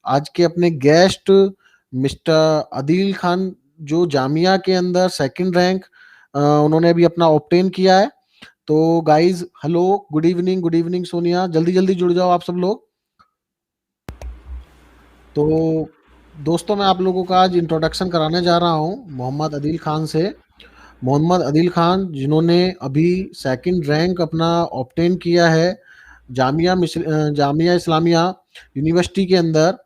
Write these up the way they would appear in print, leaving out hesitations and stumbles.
आज के अपने गेस्ट मिस्टर आदिल खान, जो जामिया के अंदर सेकंड रैंक उन्होंने अभी अपना ऑब्टेन किया है। तो guys hello, good evening Sonia, जल्दी जल्दी जुड़ जाओ आप सब लोग। तो दोस्तों, मैं आप लोगों का आज इंट्रोडक्शन कराने जा रहा हूँ मोहम्मद आदिल खान से। मोहम्मद आदिल खान, जिन्होंने अभी सेकंड रैंक अपना ऑब्टेन किया है जामिया इस्लामिया यूनिवर्सिटी के अंदर।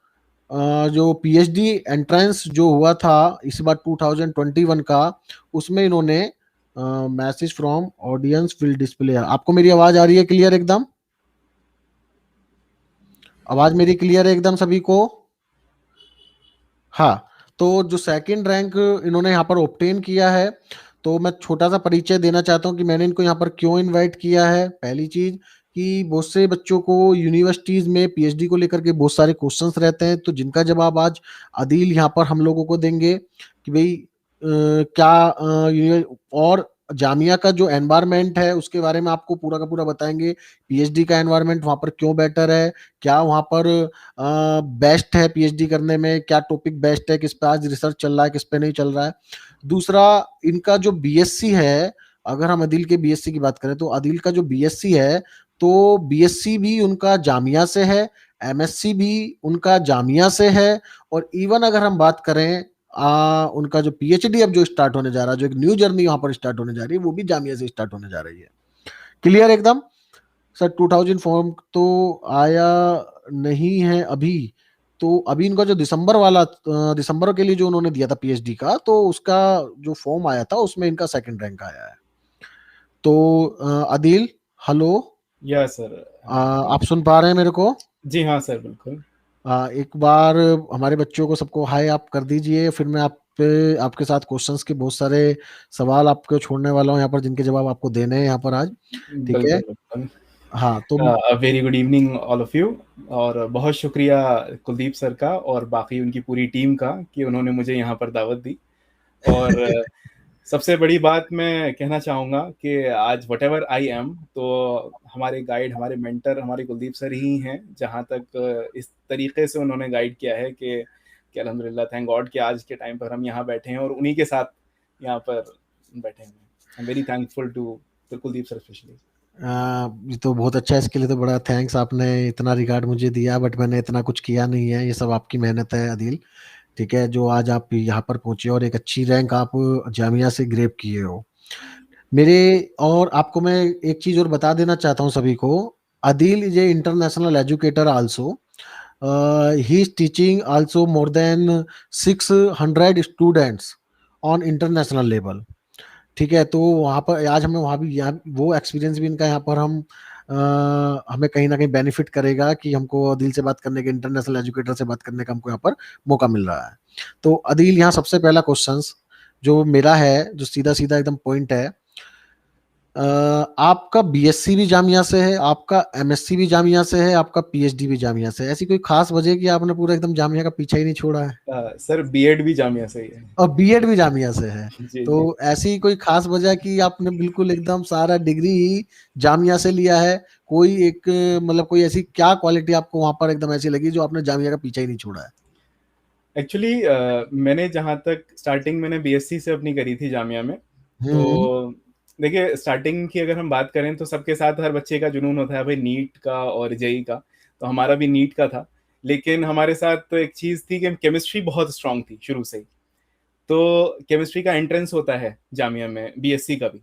जो पीएचडी एंट्रेंस जो हुआ था इस बार 2021 का, उसमें इन्होंने message from audience will display. आपको मेरी आवाज आ रही है क्लियर एकदम? आवाज मेरी क्लियर है एकदम सभी को? हाँ। तो जो सेकंड रैंक इन्होंने यहाँ पर ऑब्टेन किया है, तो मैं छोटा सा परिचय देना चाहता हूँ कि मैंने इनको यहाँ पर क्यों इनवाइट किया है। पहली चीज कि बहुत से बच्चों को यूनिवर्सिटीज में पीएचडी को लेकर के बहुत सारे क्वेश्चंस रहते हैं, तो जिनका जवाब आज आदिल यहाँ पर हम लोगों को देंगे कि भाई क्या और जामिया का जो एनवायरनमेंट है उसके बारे में आपको पूरा का पूरा बताएंगे। पीएचडी का एनवायरनमेंट वहाँ पर क्यों बेटर है, क्या वहाँ पर बेस्ट है पीएचडी करने में, क्या टॉपिक बेस्ट है, किस पे आज रिसर्च चल रहा है, किस पे नहीं चल रहा है। दूसरा, इनका जो बीएससी है, अगर हम आदिल के बीएससी की बात करें तो आदिल का जो बीएससी है, तो बीएससी भी उनका जामिया से है, एमएससी भी उनका जामिया से है, और इवन अगर हम बात करें उनका जो पीएचडी अब जो स्टार्ट होने जा रहा है, जो एक न्यू जर्नी वहां पर स्टार्ट होने जा रही है, वो भी जामिया से स्टार्ट होने जा रही है। क्लियर एकदम? सर 2000 फॉर्म तो आया नहीं है अभी। तो अभी इनका जो दिसंबर के लिए जो उन्होंने दिया था पीएचडी का, तो उसका जो फॉर्म आया था उसमें इनका सेकंड रैंक आया है। तो आदिल, हेलो। या सर। आप सुन पा रहे हैं मेरे को? जी हाँ सर, बिल्कुल। एक बार हमारे बच्चों को सबको हाय आप कर दीजिए, फिर मैं आप पे आपके साथ क्वेश्चंस के बहुत सारे सवाल आपको छोड़ने वाला हूँ यहाँ पर, जिनके जवाब आपको देने हैं यहाँ पर आज। ठीक है? बिल्कुल बिल्कुल। हाँ तो very good evening all of you. और बहुत शुक्रिया कुलदीप सर का और बाकी उनकी पूरी टीम का कि उन्होंने मुझे यहाँ पर दावत दी। और सबसे बड़ी बात मैं कहना चाहूँगा कि आज वट एवर आई एम, तो हमारे गाइड, हमारे मेंटर, हमारे कुलदीप सर ही हैं। जहाँ तक इस तरीके से उन्होंने गाइड किया है कि अल्हम्दुलिल्लाह, थैंक गॉड कि आज के टाइम पर हम यहाँ बैठे हैं और उन्हीं के साथ यहाँ पर बैठे हैं। I am very thankful to Kuldeep sir specially. ये तो बहुत अच्छा है, इसके लिए तो बड़ा थैंक्स, आपने इतना रिगार्ड मुझे दिया, बट मैंने इतना कुछ किया नहीं है, ये सब आपकी मेहनत है आदिल। ठीक है, जो आज आप यहाँ पर पहुंचे और एक अच्छी रैंक आप जामिया से ग्रेप किए हो मेरे। और आपको मैं एक चीज और बता देना चाहता हूँ सभी को, Adil is a international educator also. He is teaching also more than 600 students on international level. ठीक है, तो वहाँ पर आज हमें वहाँ भी यहाँ वो एक्सपीरियंस भी इनका यहाँ पर हमें कहीं ना कहीं बेनिफिट करेगा कि हमको अदिल से बात करने के, इंटरनेशनल एजुकेटर से बात करने का हमको यहाँ पर मौका मिल रहा है। तो अदिल, यहाँ सबसे पहला क्वेश्चन जो मेरा है, जो सीधा सीधा एकदम पॉइंट है, आपका बीएससी भी जामिया से है, आपका एमएससी भी जामिया से है, आपका पीएचडी भी जामिया से है, ऐसी कोई खास वजह कि आपने पूरा एकदम जामिया का पीछा ही नहीं छोड़ा है? सर बीएड भी जामिया से ही है। और बीएड भी जामिया से है, जी तो जी। ऐसी कोई खास वजह कि आपने बिल्कुल एकदम सारा डिग्री ही जामिया से लिया है? कोई एक मतलब कोई ऐसी क्या क्वालिटी आपको वहां पर एकदम ऐसी लगी जो आपने जामिया का पीछा ही नहीं छोड़ा है? एक्चुअली मैंने जहाँ तक स्टार्टिंग मैंने बीएससी से अपनी करी थी जामिया में। हम्म। तो देखिए, स्टार्टिंग की अगर हम बात करें तो सबके साथ हर बच्चे का जुनून होता है भाई, नीट का और जेई का। तो हमारा भी नीट का था, लेकिन हमारे साथ तो एक चीज़ थी कि केमिस्ट्री बहुत स्ट्रांग थी शुरू से ही। तो केमिस्ट्री का एंट्रेंस होता है जामिया में, बीएससी का भी,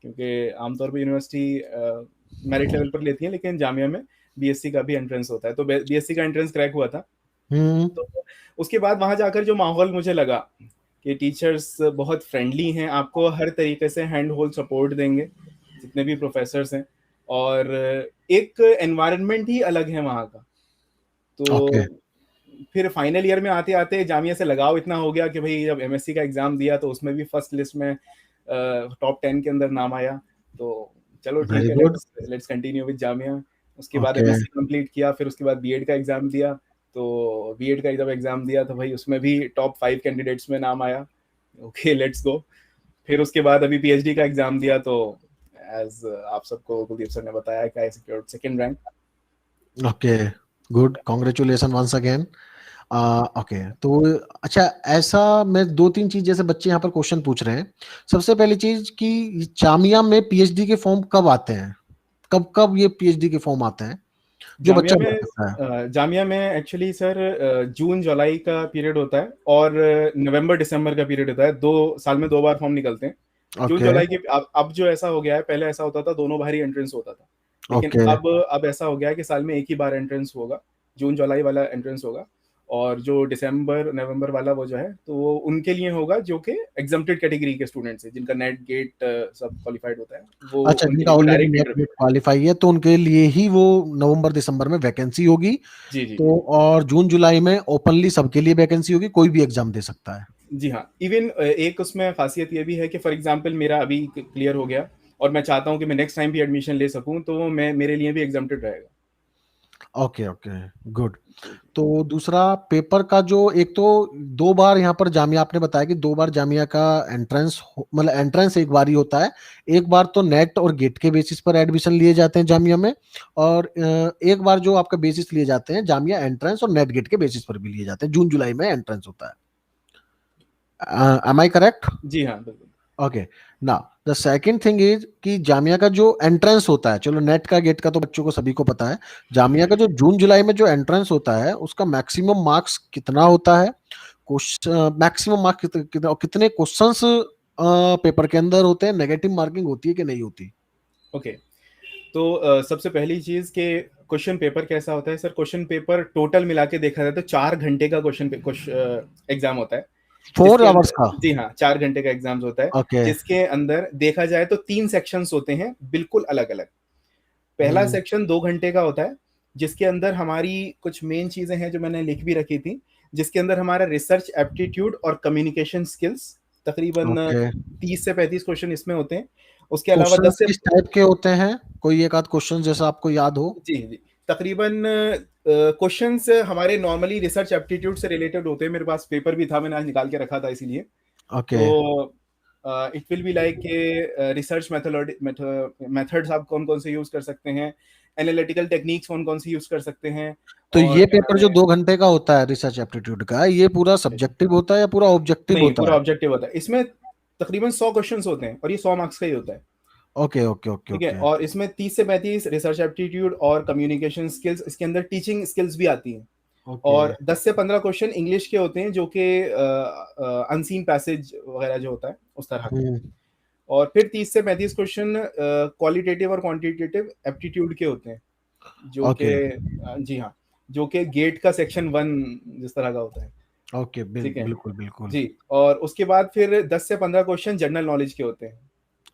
क्योंकि आमतौर पर यूनिवर्सिटी मेरिट लेवल पर लेती है, लेकिन जामिया में बीएससी का भी एंट्रेंस होता है। तो बीएससी का एंट्रेंस क्रैक हुआ था। हम्म। तो उसके बाद वहां जाकर जो माहौल मुझे लगा कि टीचर्स बहुत फ्रेंडली हैं, आपको हर तरीके से हैंड होल्ड सपोर्ट देंगे, जितने भी प्रोफेसर्स हैं। और एक एनवायरनमेंट ही अलग है वहाँ का। ओके। तो फिर फाइनल ईयर में आते आते जामिया से लगाव इतना हो गया कि भाई जब एमएससी का एग्जाम दिया तो उसमें भी फर्स्ट लिस्ट में टॉप 10 के अंदर नाम आया। तो चलो ठीक वेरी है, good. Let's let's continue with Jamia. उसके बाद ओके। एमएससी कंप्लीट किया, फिर उसके बाद बीएड का एग्जाम दिया। तो बीएड का जब एग्जाम दिया तो भाई उसमें भी टॉप 5 कैंडिडेट्स में नाम आया। Okay, let's go. फिर उसके बाद अभी पीएचडी का एग्जाम दिया, तो एज आप सबको कुलदीप सर ने बताया कि I secured second rank. Okay. Good, congratulation once again. Okay, तो अच्छा, ऐसा मैं दो तीन चीज, जैसे बच्चे यहाँ पर क्वेश्चन पूछ रहे हैं, सबसे पहली चीज कि जामिया में पीएचडी के फॉर्म कब आते हैं, कब कब ये पीएचडी के फॉर्म आते हैं जो जामिया बच्चा में कर सकता है? जामिया में एक्चुअली सर जून जुलाई का पीरियड होता है और नवंबर दिसंबर का पीरियड होता है। 2 साल में 2 बार फॉर्म निकलते हैं। जून ओके जुलाई के अब जो ऐसा हो गया है, पहले ऐसा होता था दोनों बार ही एंट्रेंस होता था, लेकिन ओके। अब ऐसा हो गया है कि साल में एक ही बार एंट्रेंस होगा। जून जुलाई वाला एंट्रेंस होगा, और जो दिसंबर नवंबर वाला वो जो है तो वो उनके लिए होगा जो कि एग्जम्प्टेड कैटेगरी के स्टूडेंट्स हैं, जिनका नेट गेट सब क्वालिफाइड होता है, वो अच्छा, उनके जिनका लिए वो already direct NET interview. GATE qualify है तो उनके लिए ही वो नवंबर दिसंबर में वैकेंसी होगी। जी जी जी। तो और जून जुलाई में ओपनली सबके लिए वैकेंसी होगी, कोई भी एग्जाम दे सकता है। जी हाँ, इवन एक उसमें खासियत ये भी है कि फॉर एग्जांपल मेरा अभी क्लियर हो गया और मैं चाहता हूँ कि मैं नेक्स्ट टाइम भी एडमिशन ले सकूँ, तो मैं मेरे लिए भी एग्जम्प्टेड रहेगा। Okay okay, good. जी जी। तो दूसरा पेपर का जो, एक तो दो बार यहाँ पर जामिया, आपने बताया कि दो बार जामिया का एंट्रेंस, मतलब एंट्रेंस एक बार ही होता है। एक बार तो नेट और गेट के बेसिस पर एडमिशन लिए जाते हैं जामिया में, और एक बार जो आपका बेसिस लिए जाते हैं जामिया एंट्रेंस और नेट गेट के बेसिस पर भी लिए जाते हैं। जून जुलाई में एंट्रेंस होता है। एम आई करेक्ट? जी हाँ बिल्कुल। ओके। ना, द सेकंड थिंग इज कि जामिया का जो एंट्रेंस होता है, चलो नेट का गेट का तो बच्चों को सभी को पता है, जामिया का जो जून जुलाई में जो एंट्रेंस होता है उसका मैक्सिमम मार्क्स कितना होता है? क्वेश्चन मैक्सिमम मार्क्स कितने क्वेश्चंस पेपर के अंदर होते हैं? नेगेटिव मार्किंग होती है कि नहीं होती? ओके, तो सबसे पहली चीज के क्वेश्चन पेपर कैसा होता है सर? क्वेश्चन पेपर टोटल मिला के देखा जाए तो 4 घंटे का क्वेश्चन एग्जाम होता है, 4 आवर्स का? जी हाँ 4 घंटे का एग्जाम होता है, ओके। जिसके अंदर देखा जाए तो 3 सेक्शंस होते हैं बिल्कुल अलग अलग। पहला हम्म। सेक्शन 2 घंटे का होता है, जिसके अंदर हमारी कुछ मेन चीजें हैं जो मैंने लिख भी रखी थी, जिसके अंदर हमारा रिसर्च एप्टीट्यूड और कम्युनिकेशन स्किल्स, तकरीबन ओके। 30 से 35 क्वेश्चन इसमें होते हैं। उसके अलावा क्वेश्चंस 10 से, किस टाइप के होते हैं? कोई एक आध क्वेश्चन जैसा आपको याद हो? जी जी, तकरीबन क्वेश्चंस हमारे नॉर्मली रिसर्च एप्टीट्यूड से रिलेटेड होते हैं। मेरे पास पेपर भी था, मैंने आज निकाल के रखा था इसीलिए। ओके। तो it will be like research methods आप कौन कौन से यूज कर सकते हैं, एनालिटिकल टेक्निक्स कौन कौन सी यूज कर सकते हैं, तो और ये क्या पेपर नाम जो है। 2 घंटे का होता है रिसर्च एप्टीट्यूड का, ये पूरा सब्जेक्टिव होता है या पूरा ऑब्जेक्टिव नहीं, होता पूरा है? ऑब्जेक्टिव होता है इसमें। तकरीबन 100 क्वेश्चंस होते हैं और ये 100 मार्क्स का ही होता है। ओके ओके ओके ठीक है, ओके और इसमें 30 से 35 रिसर्च एप्टीट्यूड और कम्युनिकेशन स्किल्स, इसके अंदर टीचिंग स्किल्स भी आती हैं। ओके। और 10 से 15 क्वेश्चन इंग्लिश के होते हैं, जो कि अनसीन पैसेज वगैरह जो होता है उस तरह के। हम्म। और फिर 30 से 35 क्वेश्चन क्वालिटेटिव और क्वांटिटेटिव एप्टीट्यूड के होते हैं, जो कि ओके जी हाँ, जो कि गेट का सेक्शन 1 जिस तरह का होता है। ओके, ठीक है बिल्कुल बिल्कुल। जी। और उसके बाद फिर 10 से 15 क्वेश्चन जनरल नॉलेज के होते हैं।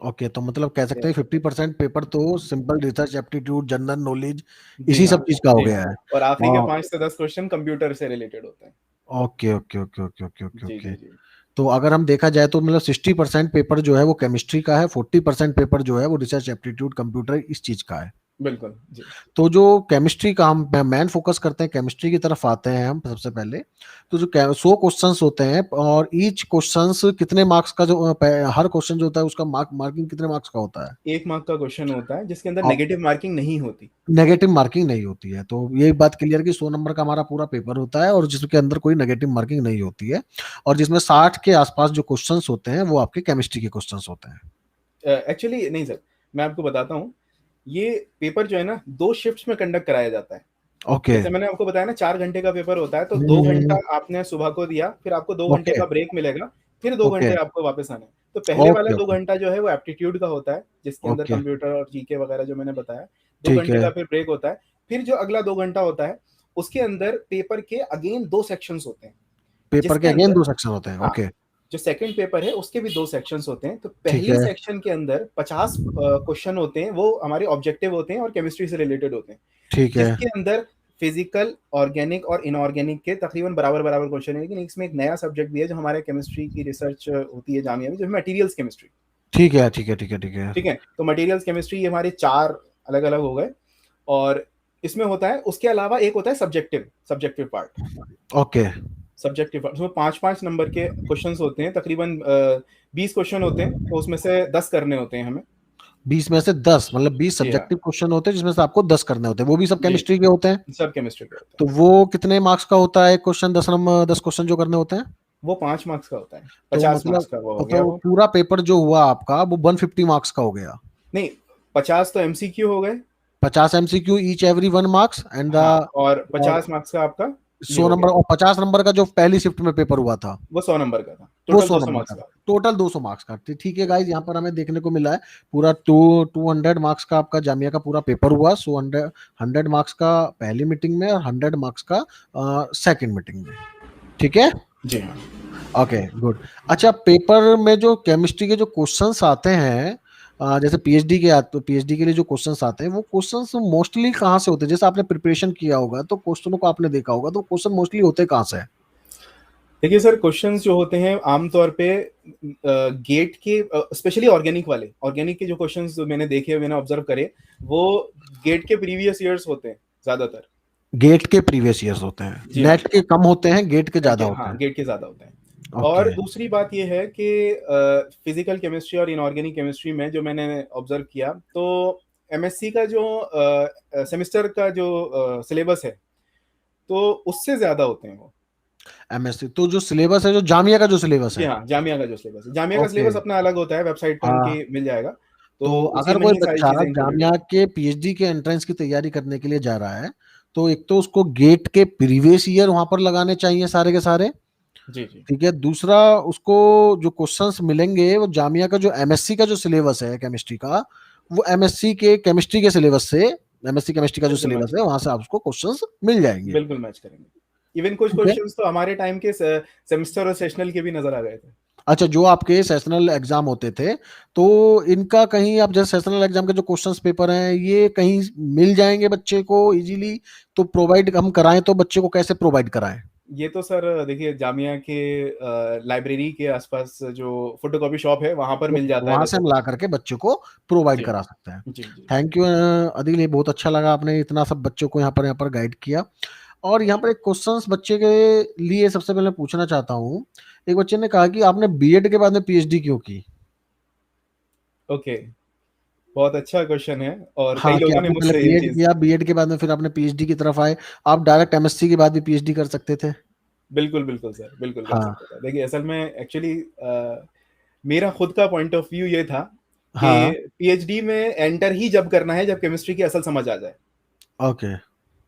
ओके, तो मतलब कह ठीक सकते है, हैं 50% पेपर तो simple research aptitude, general knowledge, जी इसी हाँ, सब चीज का हो जी हाँ। गया है। और आखिरी के और 5 से 10 क्वेश्चन कंप्यूटर से रिलेटेड होते हैं। Okay okay okay okay okay okay जी ओके। जी जी। तो अगर हम देखा जाए तो मतलब 60% पेपर जो है वो केमिस्ट्री का है, 40% पेपर जो है वो रिसर्च एप्टीट्यूड कंप्यूटर इस चीज का है। बिल्कुल जी। तो जो केमिस्ट्री का हम मैन फोकस करते हैं, केमिस्ट्री की तरफ आते हैं हम सबसे पहले। तो जो 100 क्वेश्चंस होते हैं और ईच क्वेश्चंस कितने मार्क्स का, जो हर क्वेश्चन जो होता है उसका मार्किंग कितने मार्क्स का होता है? 1 मार्क का क्वेश्चन होता है, जिसके अंदर और नेगेटिव मार्किंग नहीं होती। नेगेटिव मार्किंग नहीं होती है, तो ये बात क्लियर कि 100 नंबर का हमारा पूरा पेपर होता है और जिसके अंदर कोई नेगेटिव मार्किंग नहीं होती है, और जिसमें 60 के आसपास जो क्वेश्चंस होते हैं वो आपके केमिस्ट्री के क्वेश्चंस होते हैं। एक्चुअली नहीं सर, मैं आपको बताता हूँ। ये पेपर जो है ना 2 शिफ्ट्स में कंडक्ट कराया जाता है। ओके। जैसे मैंने आपको बताया ना 4 घंटे का पेपर होता है, तो 2 घंटा आपने सुबह को दिया, फिर आपको 2 घंटे ओके का ब्रेक मिलेगा, फिर दो ओके घंटे आपको वापस आना है। तो पहले वाला ओके दो ओके घंटा जो है वो एप्टीट्यूड का होता है, जिसके अंदर ओके। कंप्यूटर और जीके वगैरह जो मैंने बताया। दो ठीक घंटे है। का फिर ब्रेक होता है। फिर जो अगला 2 घंटा होता है, उसके अंदर पेपर के अगेन 2 सेक्शंस होते हैं, पेपर के जिसके अगेन अंदर, 2 सेक्शन होते हैं? हाँ, ओके। जो सेकंड पेपर है उसके भी 2 सेक्शंस होते हैं। तो ठीक पहली है। सेक्शन के अंदर 50 क्वेश्चन होते हैं, वो हमारे ऑब्जेक्टिव होते हैं और केमिस्ट्री से रिलेटेड होते हैं, ठीक है। जिसके अंदर फिजिकल, ऑर्गेनिक और इनऑर्गेनिक के तकरीबन बराबर बराबर क्वेश्चन है। लेकिन इसमें एक नया सब्जेक्ट भी है जो हमारे केमिस्ट्री की रिसर्च होती है जामिया में, जो मटेरियल्स केमिस्ट्री। ठीक है। ठीक है। ठीक है। ठीक है। ठीक है, तो मटेरियल्स केमिस्ट्री ये हमारे 4 अलग अलग हो गए। और इसमें होता है, उसके अलावा एक होता है subjective subjective part. Okay. Subjective part उसमें 5-5 नंबर के क्वेश्चंस होते हैं, तकरीबन 20 क्वेश्चन होते हैं, तो उसमें से 10 करने होते हैं हमें। 20 में से 10, मतलब 20 जी हाँ। सब्जेक्टिव क्वेश्चन होते हैं जिसमें से आपको 10 करने होते हैं, वो भी सब जी, केमिस्ट्री के होते हैं। सब केमिस्ट्री के होते तो हैं। वो कितने मार्क्स का होता है क्वेश्चन, 10 क्वेश्चन जो करने होते हैं? वो 5 मार्क्स का होता है, तो 50 मार्क्स मतलब का वो हो गया तो वो। पूरा पेपर जो हुआ आपका वो 150 मार्क्स का हो गया। नहीं, 50 तो एमसीक्यू हो गए। 50 MCQ each every 1 marks and the, हाँ, और और 50 मार्क्स का आपका ये 100 हो नंबर, गया। और 50 नंबर का जो पहली शिफ्ट में पेपर हुआ था वो 100 नंबर का था, वो टोटल 100 200 नंबर मार्क्स का। का। टोटल 200 मार्क्स का। ठीक है जी। गाइज, यहाँ पर हमें देखने को मिला है पूरा 200 मार्क्स का आपका जामिया का पूरा पेपर हुआ। 100 मार्क्स का पहली मीटिंग में और 100 मार्क्स का सेकंड मीटिंग में। ठीक है, जी हाँ। Okay good. अच्छा, पेपर में जो केमिस्ट्री के जो क्वेश्चंस आते हैं, जैसे पीएचडी के आते, पीएचडी के लिए जो क्वेश्चंस आते हैं वो क्वेश्चंस मोस्टली कहाँ से होते हैं? जैसे आपने प्रिपरेशन किया होगा तो क्वेश्चनों को आपने देखा होगा, तो क्वेश्चन मोस्टली होते कहाँ से हैं? देखिए सर, क्वेश्चंस जो होते हैं आमतौर पे गेट के, स्पेशली ऑर्गेनिक के जो क्वेश्चंस मैंने देखे, मैंने ऑब्जर्व करे, वो गेट के प्रीवियस ईयर्स होते हैं ज्यादातर। गेट के प्रीवियस ईयर्स होते हैं, जी हाँ। नेट के कम होते हैं, गेट के नेट ज्यादा के, होते हाँ, हैं। गेट के ज्यादा होते हैं। ओके। और दूसरी बात ये है कि फिजिकल केमिस्ट्री और इनऑर्गेनिक केमिस्ट्री में जो मैंने ऑब्जर्व किया, तो एमएससी का जो सेमेस्टर का जो सिलेबस है, तो उससे ज्यादा होते हैं वो। एमएससी तो जो सिलेबस है, जो जामिया का जो सिलेबस जी है। हाँ, जामिया का जो सिलेबस है, जामिया का ओके। सिलेबस अपना अलग होता है, वेबसाइट पे हाँ, उनकी मिल जाएगा। तो तो उसी अगर में कोई ही सारी बच्चा चीजें इंक्लूडेड जामिया है। के पीएचडी के एंट्रेंस की तैयारी करने के लिए जा रहा है, तो एक तो उसको गेट के प्रीवियस ईयर वहां पर लगाने चाहिए सारे के सारे। जी जी। ठीक है, दूसरा उसको जो क्वेश्चंस मिलेंगे वो जामिया का जो एमएससी का जो सिलेबस है केमिस्ट्री का, वो एमएससी के केमिस्ट्री के सिलेबस से, एमएससी केमिस्ट्री का जो बिल्कुल मैच सिलेबस है करेंगे। वहां से आप उसको क्वेश्चंस मिल जाएंगे। बिल्कुल मैच करेंगे। इवन कुछ ठीक है। क्वेश्चंस तो हमारे टाइम के सेमेस्टर और सेशनल के भी नजर आ गए थे। अच्छा, जो आपके सेशनल एग्जाम होते थे, तो इनका कहीं आप जैसे सेशनल एग्जाम के जो क्वेश्चंस पेपर हैं ये कहीं मिल जाएंगे बच्चे को इजीली? तो प्रोवाइड हम कराएं तो बच्चे को कैसे प्रोवाइड कराएं? ये तो सर देखिए, जामिया के लाइब्रेरी के आसपास जो फोटोकॉपी शॉप है, वहां पर तो मिल जाता है वहां से वैसे हम तो। ला करके बच्चों को प्रोवाइड जी करा सकते हैं। जी जी। थैंक यू अदिल, ये बहुत अच्छा लगा, आपने इतना सब बच्चों को यहाँ पर गाइड किया। और यहाँ पर एक क्वेश्चंस बच्चे के लिए सबसे पहले पूछना चाहता हूँ। एक बच्चे ने कहा कि आपने बीएड के बाद में पीएचडी क्यों की? ओके, बहुत अच्छा क्वेश्चन है, और कई हाँ, कि लोगों ने आपने पहले मुझसे ये बीएड चीज। किया, बीएड के बाद में फिर आपने पीएचडी की तरफ आए। आप डायरेक्ट एमएससी के बाद भी पीएचडी कर सकते थे। बिल्कुल बिल्कुल सर, बिल्कुल कर हाँ। सकता था। देखिए असल में एक्चुअली मेरा खुद का पॉइंट ऑफ व्यू ये था कि हाँ। पीएचडी में एंटर ही जब करना है जब केमिस्ट्री की असल समझ आ जाए। ओके।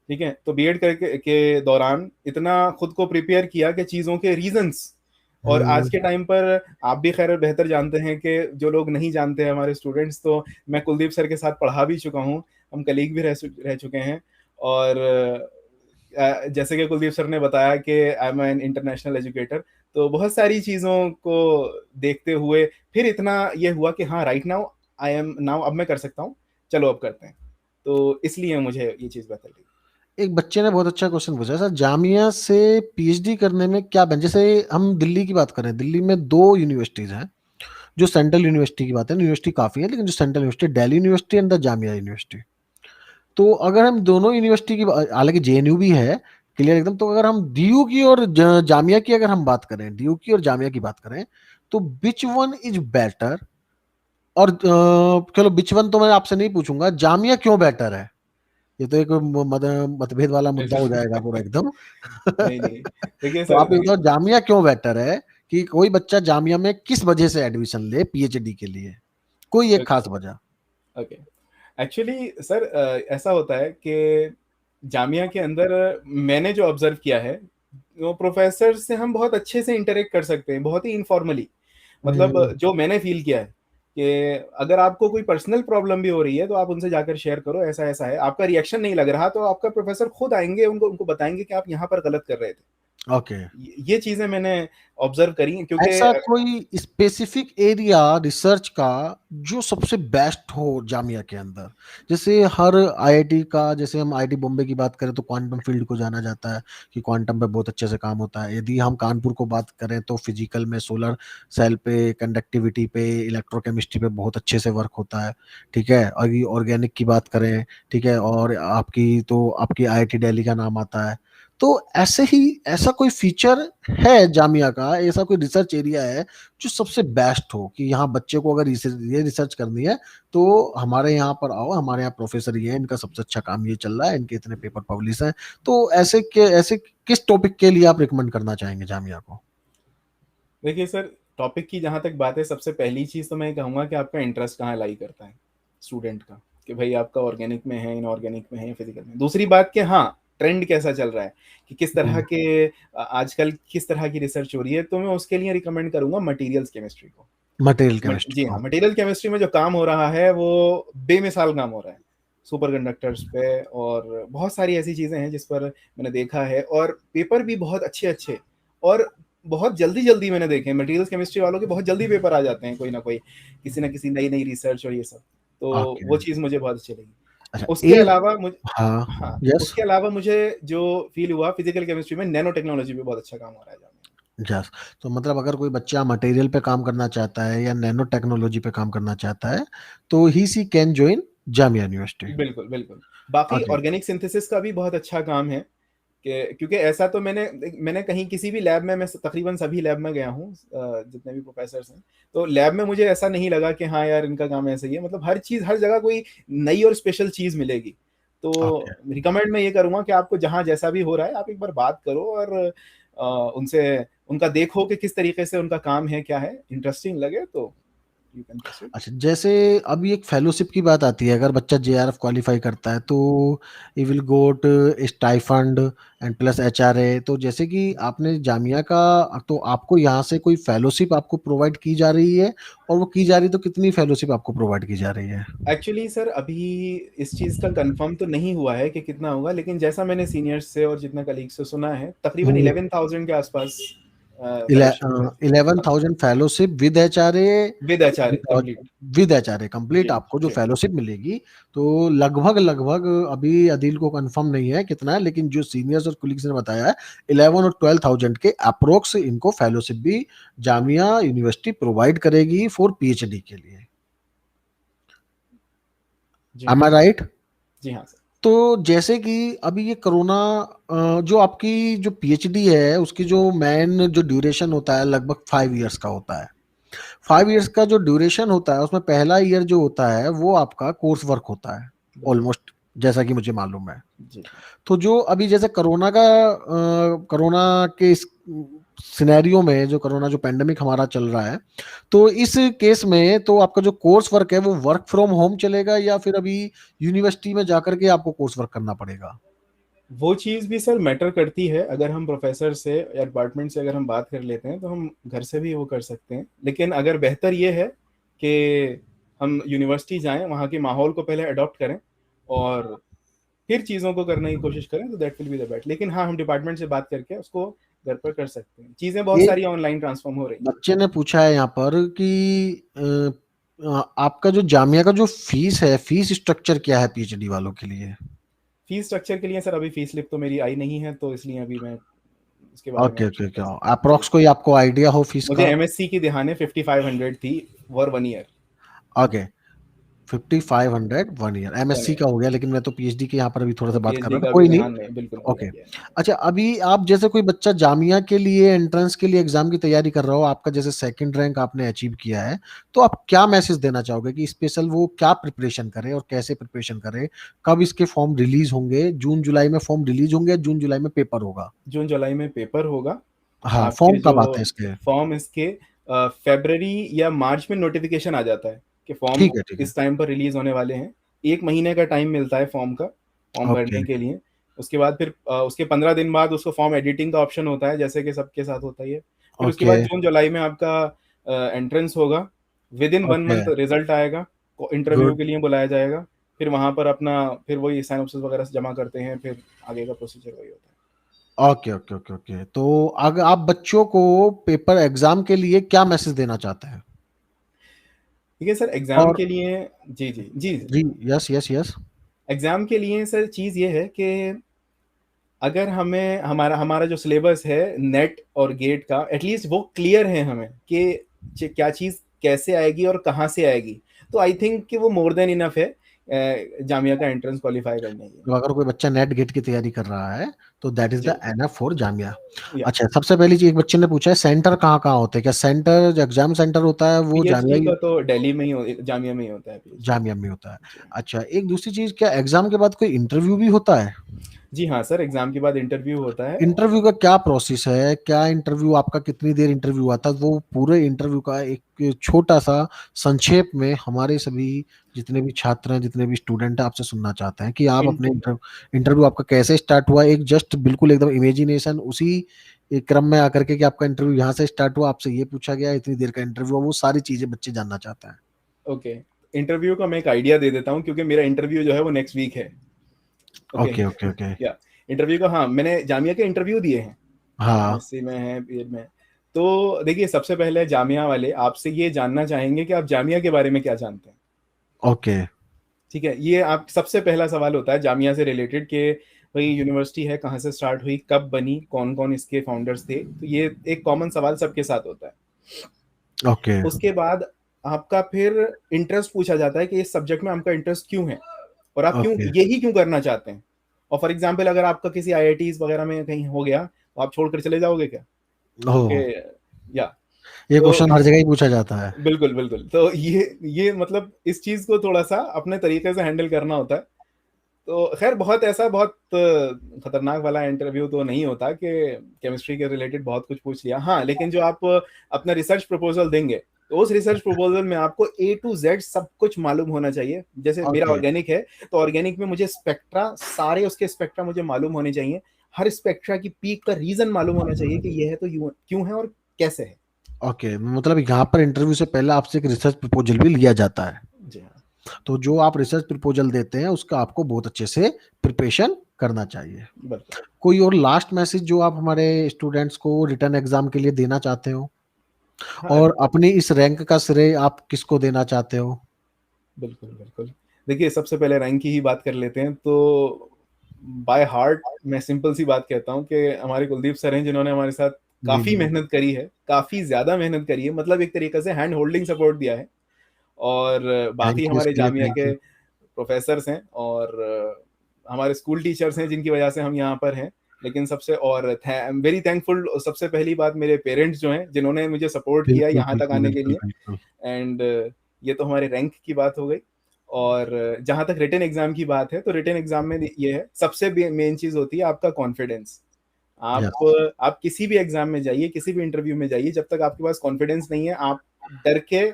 ठीक है, तो बीएड करके के दौरान इतना खुद को प्रिपेयर किया कि चीज़ों के रीजंस, और आज हम्म। के टाइम पर आप भी खैर बेहतर जानते हैं कि जो लोग नहीं जानते हैं हमारे स्टूडेंट्स, तो मैं कुलदीप सर के साथ पढ़ा भी चुका हूँ, हम कलीग भी रह चुके हैं। और जैसे कि कुलदीप सर ने बताया कि I am an international educator, तो बहुत सारी चीज़ों को देखते हुए फिर इतना ये हुआ कि हाँ, right now I am now, अब मैं कर सकता हूँ, चलो अब करते हैं। तो इसलिए मुझे ये चीज़ बेहतर लगी। एक बच्चे ने बहुत अच्छा क्वेश्चन पूछा सर, जामिया से पीएचडी करने में क्या जैसे हम दिल्ली की बात करें, दिल्ली में 2 यूनिवर्सिटीज हैं। जो सेंट्रल यूनिवर्सिटी की बात है, यूनिवर्सिटी काफी है, लेकिन जो central university, Delhi university and the Jamia university. तो अगर हम दोनों यूनिवर्सिटी की हालांकि जेएनयू भी है क्लियर एकदम, तो अगर हम डीयू की और जामिया की अगर हम बात करें, डीयू की और जामिया की बात करें, तो विच वन इज बेटर? और चलो विच वन तो मैं आपसे नहीं पूछूंगा, जामिया क्यों बेटर है? ये तो एक मतभेद वाला मुद्दा हो जाएगा पूरा एकदम। नहीं नहीं, देखिए तो सर, आप ये देखिए। बताओ जामिया क्यों बेटर है, कि कोई बच्चा जामिया में किस वजह से एडमिशन ले पीएचडी के लिए, कोई एक ओके खास वजह? ओके। एक्चुअली सर ऐसा होता है कि जामिया के अंदर मैंने जो ऑब्जर्व किया है, वो प्रोफेसर से हम बहुत अच्छे से इंटरेक्ट कर सकते हैं, बहुत ही इनफॉर्मली। मतलब हम्म। जो मैंने फील किया है कि अगर आपको कोई पर्सनल प्रॉब्लम भी हो रही है तो आप उनसे जाकर शेयर करो, ऐसा ऐसा है, आपका रिएक्शन नहीं लग रहा, तो आपका प्रोफेसर खुद आएंगे, उनको उनको बताएंगे कि आप यहाँ पर गलत कर रहे थे। ओके। ये चीजें मैंने ऑब्जर्व करी क्योंकि ऐसा कोई स्पेसिफिक एरिया रिसर्च का जो सबसे बेस्ट हो जामिया के अंदर? जैसे हर आईआईटी का, जैसे हम आईआईटी बॉम्बे की बात करें तो क्वांटम फील्ड को जाना जाता है कि क्वांटम पे बहुत अच्छे से काम होता है। यदि हम कानपुर को बात करें तो फिजिकल में सोलर सेल पे, कंडक्टिविटी पे, इलेक्ट्रोकेमिस्ट्री पे बहुत अच्छे से वर्क होता है। ठीक है, और ये ऑर्गेनिक की बात करें, ठीक है, और आपकी तो आपकी आईआईटी दिल्ली का नाम आता है। तो ऐसे ही ऐसा कोई फीचर है जामिया का, ऐसा कोई रिसर्च एरिया है जो सबसे बेस्ट हो कि यहाँ बच्चे को अगर ये रिसर्च करनी है तो हमारे यहाँ पर आओ, हमारे यहाँ प्रोफेसर ये है, इनका सबसे अच्छा काम ये चल रहा है, इनके इतने पेपर पब्लिश हैं। तो ऐसे किस टॉपिक के लिए आप रिकमेंड करना चाहेंगे जामिया को? देखिए सर, टॉपिक की जहाँ तक बात है, सबसे पहली चीज़ तो मैं कहूँगा कि आपका इंटरेस्ट कहाँ लाई करता है स्टूडेंट का, कि भाई आपका ऑर्गेनिक में है, इनऑर्गेनिक में है या फिजिकल में। दूसरी बात कि हाँ, ट्रेंड कैसा चल रहा है, कि किस तरह के आजकल किस तरह की रिसर्च हो रही है, तो मैं उसके लिए रिकमेंड करूँगा मटीरियल्स केमिस्ट्री को। मटेरियल मट केमिस्ट्री जी हाँ, को। मटीरियल केमिस्ट्री में जो काम हो रहा है वो बेमिसाल काम हो रहा है। सुपर कंडक्टर्स पे और बहुत सारी ऐसी चीज़ें हैं जिस पर मैंने देखा है, और पेपर भी बहुत अच्छे-अच्छे और बहुत जल्दी-जल्दी मैंने देखे हैं। मटीरियल्स केमिस्ट्री वालों के बहुत जल्दी पेपर आ जाते हैं, कोई ना कोई, किसी न किसी नई-नई रिसर्च और ये सब। तो ओके। वो चीज़ मुझे बहुत अच्छी लगी। अच्छा उसके अलावा हाँ। हाँ, यस। उसके अलावा मुझे जो फ़ील हुआ फिज़िकल केमिस्ट्री में, नैनो टेक्नोलॉजी पे बहुत अच्छा काम हो रहा है। यस। तो मतलब अगर कोई बच्चा मटेरियल पे काम करना चाहता है या नैनो टेक्नोलॉजी पे काम करना चाहता है तो ही सी कैन ज्वाइन जामिया यूनिवर्सिटी। बिल्कुल, बिल्कुल। बाकी ओके। ऑर्गेनिक सिंथेसिस का भी बहुत अच्छा काम है, कि क्योंकि ऐसा तो मैंने कहीं किसी भी लैब में, मैं तकरीबन सभी लैब में गया हूँ, जितने भी प्रोफ़ेसर्स हैं, तो लैब में मुझे ऐसा नहीं लगा कि हाँ यार, इनका काम ऐसा ही है। मतलब हर चीज़, हर जगह कोई नई और स्पेशल चीज़ मिलेगी। ओके। तो रिकमेंड मैं ये करूँगा कि आपको जहाँ जैसा भी हो रहा है, आप एक बार बात करो और उनसे उनका देखो कि किस तरीके से उनका काम है, क्या है, इंटरेस्टिंग लगे तो यू कैन प्रोसीड। अच्छा, जैसे अभी एक फेलोशिप की बात आती है, अगर बच्चा जेआरएफ क्वालिफाई करता है तो he will got stipend and plus HRA. तो जैसे कि आपने जामिया का, तो आपको यहाँ से कोई फेलोशिप आपको प्रोवाइड की जा रही है, और वो की जा रही है तो कितनी फेलोशिप आपको प्रोवाइड की जा रही है? एक्चुअली सर, अभी इस चीज़ का कंफर्म तो नहीं हुआ है कि कितना होगा, लेकिन जैसा मैंने सीनियर्स से और जितना कलीग से सुना है, तकरीबन 11,000 के आसपास फेलोशिप है। 11,000 fellowship with HRA. With HRA complete. With HRA complete जी, आपको जो जी। फेलोशिप मिलेगी। तो लगभग लगभग अभी अदील को कंफर्म नहीं है कितना है, लेकिन जो सीनियर्स और कुलीग्स ने बताया है 11 और 12,000 के अप्रोक्स इनको फेलोशिप भी जामिया यूनिवर्सिटी प्रोवाइड करेगी फॉर पीएचडी के लिए। जी हाँ एम आई सर। राइट? जी हाँ सर। तो जैसे कि अभी ये कोरोना, जो आपकी जो पीएचडी है उसकी जो मेन जो ड्यूरेशन होता है लगभग 5 इयर्स का होता है। 5 इयर्स का जो ड्यूरेशन होता है उसमें पहला ईयर जो होता है वो आपका कोर्स वर्क होता है बिल्कुल। ऑलमोस्ट, जैसा कि मुझे मालूम है। जी, जी। तो जो अभी जैसे कोरोना के इस सिनेरियो में, जो कोरोना जो पेंडेमिक हमारा चल रहा है, तो इस केस में तो आपका जो कोर्स वर्क है वो वर्क फ्रॉम होम चलेगा या फिर अभी यूनिवर्सिटी में जाकर के आपको कोर्स वर्क करना पड़ेगा? वो चीज़ भी सर मैटर करती है। अगर हम प्रोफ़ेसर से या डिपार्टमेंट से अगर हम बात कर लेते हैं, तो हम घर से भी वो कर सकते हैं। लेकिन अगर बेहतर ये है कि हम यूनिवर्सिटी जाएँ, वहाँ के माहौल को पहले अडॉप्ट करें और फिर चीज़ों को करने की कोशिश करें, तो that will be the best. लेकिन हाँ, हम डिपार्टमेंट से बात करके उसको घर पर कर सकते हैं। चीज़ें बहुत एक सारी ऑनलाइन ट्रांसफ़ॉर्म हो रही हैं। बच्चे ने पूछा है यहाँ पर कि आपका जो जामिया का जो फीस है, फीस स्ट्रक्चर क्या है पीएचडी वालों के लिए? फ़ीस स्ट्रक्चर के लिए सर अभी फ़ीस स्लिप तो मेरी आई नहीं है, तो इसलिए अभी मैं उसके बारे में ओके कुछ ओके नहीं ओके। कह सकता। जी। अप्रोक्स कोई आपको आइडिया हो फीस मुझे का? एमएससी की ध्यान है, 5500 थी for 1 year. Okay. 5500 1 year 1 MSc year. का हो गया, लेकिन मैं तो पीएचडी के यहाँ पर अभी थोड़ा सा बात कर पीएचडी रहा था, का भी कोई नहीं। ध्यान नहीं, बिल्कुल भी ओके। नहीं किया है। अच्छा, अभी आप जैसे कोई बच्चा जामिया के लिए एंट्रेंस के लिए एग्जाम की तैयारी कर रहा हो, आपका जैसे सेकंड रैंक आपने अचीव किया है, तो आप क्या मैसेज देना चाहोगे कि स्पेशल वो क्या प्रिपरेशन करे और कैसे प्रिपरेशन करे? कब इसके फॉर्म रिलीज होंगे? जून जुलाई में फॉर्म रिलीज होंगे या जून जुलाई में पेपर होगा? जून जुलाई में पेपर होगा। हाँ, आपके फॉर्म जो कब आते हैं इसके? फॉर्म इसके फरवरी या मार्च में नोटिफिकेशन आ जाता है कि फॉर्म ठीक है ठीक है। इस टाइम पर रिलीज होने वाले हैं। 1 महीने का टाइम मिलता है फॉर्म का, फॉर्म ओके। भरने के लिए। उसके बाद फिर उसके 15 दिन बाद उसको फॉर्म एडिटिंग का ऑप्शन होता है, जैसे कि सबके साथ होता ही है। फिर उसके ओके। बाद जून जुलाई में आपका एंट्रेंस होगा। With in 1 month okay. Result आएगा, इंटरव्यू गुड। के लिए बुलाया जाएगा। फिर वहां पर अपना फिर वही साइनॉप्सिस वगैरह जमा करते हैं, फिर आगे का प्रोसीजर वही होता है। Okay okay okay okay. तो अगर आप बच्चों को पेपर एग्जाम के लिए क्या मैसेज देना चाहते हैं? ठीक है सर, एग्जाम और के लिए जी, जी, जी, जी। जी, यस यस यस। एग्जाम के लिए सर चीज़ ये है कि अगर हमें हमारा हमारा जो सिलेबस है नेट और गेट का, एटलीस्ट वो क्लियर है हमें कि क्या चीज़ कैसे आएगी और कहाँ से आएगी, तो आई थिंक कि वो मोर देन इनफ है जामिया का एंट्रेंस क्वालिफाई करने के लिए। तो अगर कोई बच्चा नेट गेट की तैयारी कर रहा है तो that is the G, NF for Jamia. या अच्छा, सबसे पहली चीज एक बच्चे ने पूछा है सेंटर कहाँ कहाँ होते हैं, क्या सेंटर जो एग्जाम सेंटर होता है वो जामिया पीएचडी ही का तो दिल्ली में ही जामिया में ही होता है पीएचडी। जामिया में होता है? जी। अच्छा, एक दूसरी चीज, क्या एग्जाम के बाद कोई इंटरव्यू भी होता है? जी हाँ सर, एग्ज़ाम के बाद इंटरव्यू होता है। इंटरव्यू का क्या प्रोसेस है, क्या इंटरव्यू आपका कितनी देर इंटरव्यू आता है, वो पूरे इंटरव्यू का एक छोटा सा संक्षेप में हमारे सभी जितने भी छात्र हैं, जितने भी स्टूडेंट हैं, आपसे सुनना चाहते हैं कि आप अपने इंट इंटरव्यू आपका कैसे स्टार्ट हुआ, एक जस्ट बिल्कुल एकदम इमेजिनेशन उसी एक क्रम में आकर के कि आपका इंटरव्यू यहाँ से स्टार्ट हुआ, आपसे ये पूछा गया, इतनी देर का इंटरव्यू हुआ, वो सारी चीजें बच्चे जानना चाहते हैं। ओके, इंटरव्यू का मैं एक आइडिया दे देता हूँ क्योंकि मेरा इंटरव्यू जो है वो नेक्स्ट वीक है। Okay, okay okay okay. या इंटरव्यू का, हाँ, मैंने जामिया के इंटरव्यू दिए हैं, हाँ। एमएससी में है, बीएड में। तो देखिए, सबसे पहले जामिया वाले आपसे ये जानना चाहेंगे कि आप जामिया के बारे में क्या जानते हैं। ओके ठीक है, ये आप सबसे पहला सवाल होता है जामिया से रिलेटेड कि भाई यूनिवर्सिटी है, कहाँ से स्टार्ट हुई, कब बनी, कौन कौन इसके फाउंडर्स थे। तो ये एक कॉमन सवाल सबके साथ होता है। ओके उसके बाद आपका फिर इंटरेस्ट पूछा जाता है कि इस सब्जेक्ट में आपका इंटरेस्ट क्यों है और आप क्यों ओके। यही क्यों करना चाहते हैं। और फॉर एग्जांपल अगर आपका किसी आईआईटीज वगैरह में कहीं हो गया तो आप छोड़कर चले जाओगे क्या? ओह, क्योंकि या ये तो क्वेश्चन हर जगह ही पूछा जाता है। बिल्कुल बिल्कुल, तो ये मतलब इस चीज को थोड़ा सा अपने तरीके से हैंडल करना होता है। तो खैर बहुत ऐसा बहुत खतरनाक वाला इंटरव्यू तो नहीं होता कि केमिस्ट्री के रिलेटेड बहुत कुछ पूछ लिया। हाँ, लेकिन जो आप अपना रिसर्च प्रपोजल देंगे तो उस रिसर्च प्रपोजल में आपको ए टू जेड सब कुछ मालूम होना चाहिए। जैसे मेरा ओके ऑर्गेनिक है तो ऑर्गेनिक में मुझे स्पेक्ट्रा, सारे उसके स्पेक्ट्रा मुझे मालूम होने चाहिए। हर स्पेक्ट्रा की पीक का रीजन मालूम होना चाहिए कि यह है तो क्यों है और कैसे है। ओके, मतलब यहाँ पर इंटरव्यू से पहले आपसे एक रिसर्च प्रपोजल भी लिया जाता है। जी हाँ, तो जो आप रिसर्च प्रपोजल देते हैं उसका आपको बहुत अच्छे से प्रिपरेशन करना चाहिए। बिल्कुल। कोई और लास्ट मैसेज जो आप हमारे स्टूडेंट्स को रिटर्न एग्जाम के लिए देना चाहते हो, हाँ, और अपनी इस रैंक का श्रेय आप किसको देना चाहते हो? बिल्कुल, बिल्कुल। देखिए, सबसे पहले रैंक की ही बात कर लेते हैं, तो बाय हार्ट मैं सिंपल सी बात कहता हूँ कि हमारे कुलदीप सर हैं, जिन्होंने हमारे साथ जी काफ़ी जी। मेहनत करी है, काफ़ी ज़्यादा मेहनत करी है, मतलब एक तरीके से हैंड होल्डिंग सपोर्ट दिया है। और बाकी थैंक यू, हमारे इसके लिए जामिया थैंक के यू। प्रोफ़ेसर्स हैं और हमारे स्कूल टीचर्स हैं, जिनकी वजह से हम यहाँ पर हैं। लेकिन सबसे और आई एम वेरी थैंकफुल, सबसे पहली बात मेरे पेरेंट्स जो हैं, जिन्होंने मुझे सपोर्ट किया बिल्कुल यहाँ तक बिल्कुल आने के बिल्कुल लिए। बिल्कुल। एंड ये तो हमारे रैंक की बात हो गई। और जहाँ तक रिटन एग्जाम की बात है, तो रिटन एग्जाम में ये है, सबसे मेन चीज होती है आपका कॉन्फिडेंस। आप यस। आप किसी भी एग्जाम में जाइए, किसी भी इंटरव्यू में जाइए, जब तक आपके पास कॉन्फिडेंस नहीं है आप डर के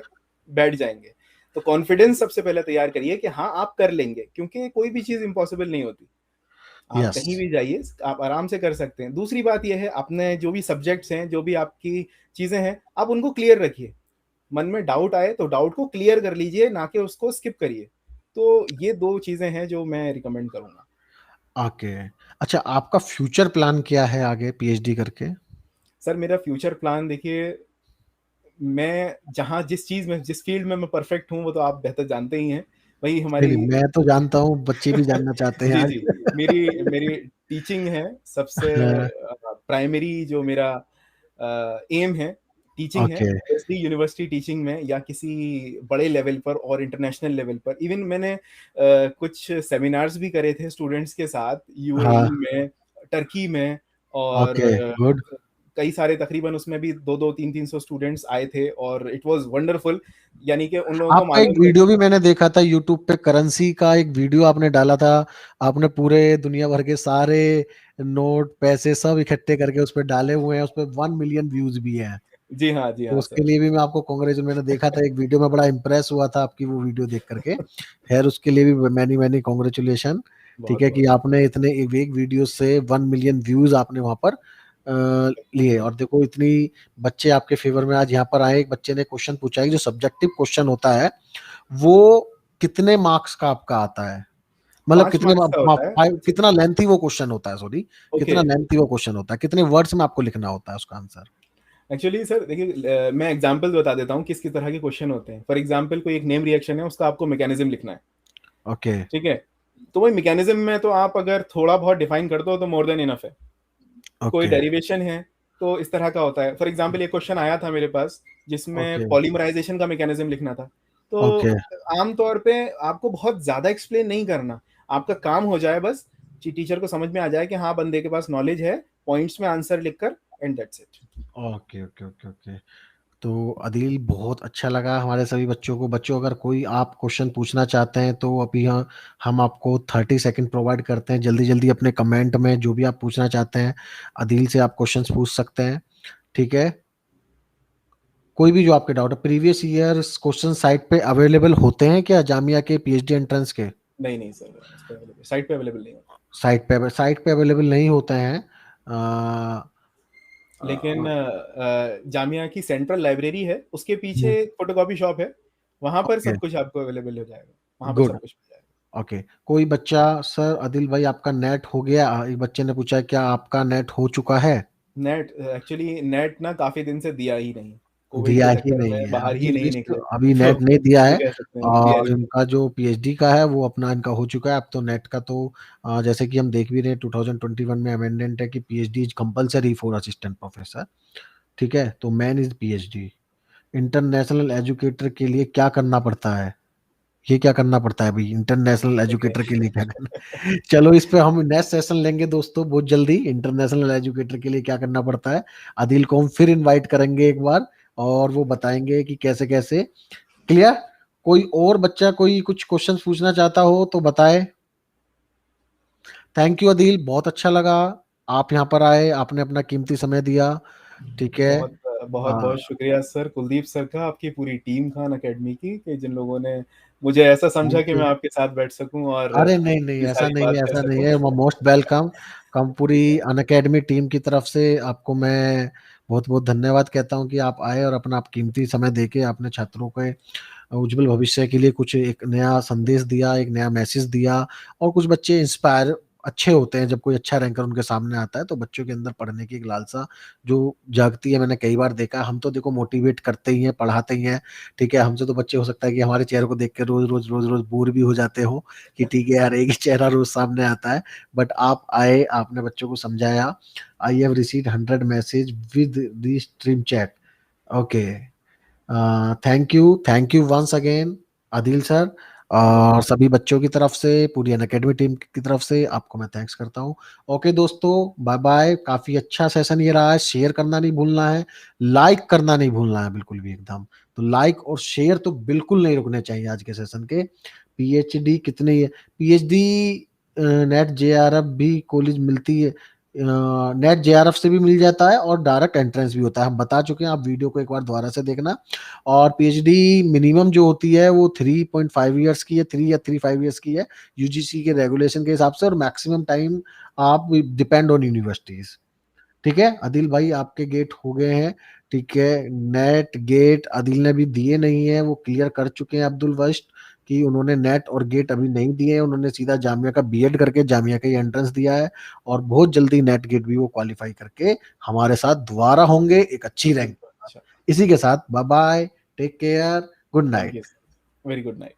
बैठ जाएंगे। तो कॉन्फिडेंस सबसे पहले तैयार करिए कि हाँ आप कर लेंगे, क्योंकि कोई भी चीज इम्पॉसिबल नहीं होती। आप यस। कहीं भी जाइए, आप आराम से कर सकते हैं। दूसरी बात यह है, अपने जो भी सब्जेक्ट्स हैं, जो भी आपकी चीजें हैं, आप उनको क्लियर रखिए। मन में डाउट आए तो डाउट को क्लियर कर लीजिए, ना कि उसको स्किप करिए। तो ये 2 चीज़ें हैं जो मैं रिकमेंड करूँगा। ओके। अच्छा, आपका फ्यूचर प्लान क्या है आगे पीएचडी करके? सर, मेरा फ्यूचर प्लान देखिए, मैं जहाँ जिस चीज़ में, जिस फ़ील्ड में मैं परफ़ेक्ट हूँ, वो तो आप बेहतर जानते ही हैं। वही नहीं हमारी नहीं, मैं तो जानता हूँ, बच्चे भी जानना चाहते हैं जी, आज। जी। मेरी मेरी टीचिंग है, सबसे हाँ, प्राइमरी जो मेरा एम है, टीचिंग है, ओके। स्पेशली यूनिवर्सिटी टीचिंग में या किसी बड़े लेवल पर और इंटरनेशनल लेवल पर। इवन मैंने कुछ सेमिनार्स भी करे थे स्टूडेंट्स के साथ, हाँ। यूएई में, टर्की में। और ओके। गुड। कई सारे, तकरीबन उसमें भी 2-2 300-300 स्टूडेंट्स आए थे और इट वाज़ वंडरफुल। यानी कि उन लोगों को आपका एक मालूम है। वीडियो भी मैंने देखा था यूट्यूब पे, करेंसी का एक वीडियो आपने डाला था। आपने पूरे दुनिया भर के सारे नोट पैसे सब इकट्ठे करके उस पर डाले हुए हैं, उस पर 1 मिलियन व्यूज भी हैं। जी तो हाँ उसके सर। लिए भी मैं आपको कांग्रेचुलेट, मैंने देखा था एक वीडियो में, बड़ा इंप्रेस हुआ था आपकी वो वीडियो देख करके। खैर, उसके लिए भी मैनी मैनी कांग्रेचुलेशन। ठीक है कि बहुत-बहुत आपने इतने एक वीडियो से 1 मिलियन व्यूज आपने वहां पर लिए। और देखो, इतनी बच्चे आपके फेवर में आज यहाँ पर आए। एक बच्चे ने क्वेश्चन पूछा है कि जो सब्जेक्टिव क्वेश्चन होता है वो कितने मार्क्स का आपका आता है, मतलब 5 मार्क्स का होता है। कितना लेंथी वो क्वेश्चन होता है, सॉरी, ओके। कितना लेंथी वो क्वेश्चन होता है, कितने वर्ड्स में आपको लिखना होता है उसका आंसर? एक्चुअली सर देखिए, मैं एग्जांपल बता देता हूँ किस-किस तरह के क्वेश्चन होते हैं। फॉर एग्जांपल कोई एक नेम रिएक्शन है, उसका आपको मैकेनिज्म लिखना है, ओके ठीक है? तो वही मैकेनिज्म में तो आप अगर थोड़ा बहुत डिफाइन कर दो तो मोर देन इनफ है। कोई ओके डेरिवेशन है, तो इस तरह का होता है। फॉर एग्जांपल एक क्वेश्चन आया था मेरे पास, जिसमें ओके पॉलीमराइज़ेशन का मैकेनिज्म लिखना था। तो ओके आम तौर पे आपको बहुत ज़्यादा एक्सप्लेन नहीं करना, आपका काम हो जाए बस टीचर को समझ में आ जाए कि हाँ बंदे के पास नॉलेज है, पॉइंट्स में आंसर लिखकर, and that's it. Okay okay okay okay. तो अदील बहुत अच्छा लगा हमारे सभी बच्चों को। बच्चों अगर कोई आप क्वेश्चन पूछना चाहते हैं तो अभी यहाँ हम आपको 30 सेकंड प्रोवाइड करते हैं, जल्दी जल्दी अपने कमेंट में जो भी आप पूछना चाहते हैं अदील से आप क्वेश्चंस पूछ सकते हैं, ठीक है। कोई भी जो आपके डाउट है, प्रीवियस ईयर क्वेश्चन साइट पे अवेलेबल होते हैं क्या जामिया के पीएचडी एंट्रेंस के? नहीं नहीं सर, उस पे अवेलेबल, साइट पे अवेलेबल नहीं होता। साइट पे अवेलेबल नहीं होते हैं। लेकिन जामिया की सेंट्रल लाइब्रेरी है, उसके हम्म, पीछे फोटोकॉपी शॉप है, वहां पर ओके सब कुछ आपको अवेलेबल हो जाएगा, वहां पर गुड। सब कुछ मिल जाएगा। ओके कोई बच्चा, सर आदिल भाई आपका नेट हो गया? एक बच्चे ने पूछा है, क्या आपका नेट हो चुका है? नेट एक्चुअली नेट ना काफी दिन से दिया ही नहीं, कोविड दिया के ही चक्कर नहीं में है बाहर अभी ही नहीं लिस्ट, निकले, अभी तो नेट नहीं दिया ये है। कह सकते हैं दिया और नहीं। इनका जो पीएचडी का है वो अपना इनका हो चुका है। अब तो नेट का तो जैसे कि हम देख भी रहे हैं 2021 में अमेंडमेंट है कि PhD is compulsory for assistant professor, ठीक है। तो man is PhD. International educator के लिए क्या करना पड़ता है? ये क्या करना पड़ता है भाई इंटरनेशनल ओके। एजुकेटर के लिए क्या करना? चलो इस पे हम नेक्स्ट सेशन लेंगे दोस्तों बहुत जल्दी, इंटरनेशनल एजुकेटर के लिए क्या करना पड़ता है। आदिल को हम फिर इनवाइट करेंगे एक बार और वो बताएंगे कि कैसे कैसे। क्लियर? कोई और बच्चा कोई कुछ क्वेश्चन पूछना चाहता हो तो बताए। थैंक यू अदिल, बहुत अच्छा लगा आप यहाँ पर आए, आपने अपना कीमती समय दिया, ठीक है। बहुत बहुत बहुत शुक्रिया सर, कुलदीप सर का, आपकी पूरी टीम खान एकेडमी की, कि जिन लोगों ने मुझे ऐसा समझा थैंक कि यू। मैं आपके साथ बैठ सकूं और अरे नहीं नहीं, ये ऐसा सारी नहीं बात है, कर ऐसा नहीं सकूं। है, मोस्ट वेलकम। कम पूरी ठीक है। अनअकैडमी टीम की तरफ से आपको मैं बहुत बहुत धन्यवाद कहता हूं कि आप आए और अपना आप कीमती समय देके आपने छात्रों के उज्जवल भविष्य के लिए कुछ एक नया संदेश दिया, एक नया मैसेज दिया। और कुछ बच्चे इंस्पायर अच्छे होते हैं, जब कोई अच्छा रैंकर उनके सामने आता है तो बच्चों के अंदर पढ़ने की एक लालसा जो जागती है। मैंने कई बार देखा है, हम तो देखो मोटिवेट करते ही हैं, पढ़ाते ही हैं, ठीक है। हमसे तो बच्चे हो सकता है कि हमारे चेहरे को देख के रोज रोज रोज रोज बोर भी हो जाते हो कि ठीक है यार एक ही चेहरा रोज सामने आता है। बट आप आए, आपने बच्चों को समझाया। I have received 100 message with the stream chat. Okay, thank you once again Adil sir. और सभी बच्चों की तरफ से, पूरी अनअकैडमी टीम की तरफ से आपको मैं थैंक्स करता हूँ। ओके दोस्तों, बाय बाय। काफी अच्छा सेशन ये रहा है। शेयर करना नहीं भूलना है, लाइक करना नहीं भूलना है बिल्कुल भी एकदम। तो लाइक और शेयर तो बिल्कुल नहीं रुकने चाहिए आज के सेशन के। पीएचडी कितने पीएचडी नेट जेआरएफ भी कॉलेज मिलती है, नेट जेआरएफ से भी मिल जाता है और डायरेक्ट एंट्रेंस भी होता है, हम बता चुके हैं। आप वीडियो को एक बार दोबारा से देखना। और पीएचडी मिनिमम जो होती है वो 3.5 ईयर्स की है, 3 या 3.5 ईयर्स की है यूजीसी के रेगुलेशन के हिसाब से। और मैक्सिमम टाइम आप डिपेंड ऑन यूनिवर्सिटीज, ठीक है। आदिल भाई आपके गेट हो गए हैं, ठीक है। नेट गेट आदिल ने भी दिए नहीं है, वो क्लियर कर चुके हैं अब्दुल वस्ट कि उन्होंने नेट और गेट अभी नहीं दिए हैं। उन्होंने सीधा जामिया का बीएड करके जामिया का ही एंट्रेंस दिया है। और बहुत जल्दी नेट गेट भी वो क्वालिफाई करके हमारे साथ दोबारा होंगे एक अच्छी रैंक। बिल्कुल, अच्छा। इसी के साथ bye bye, take care, good thank you night. Sir, very good night.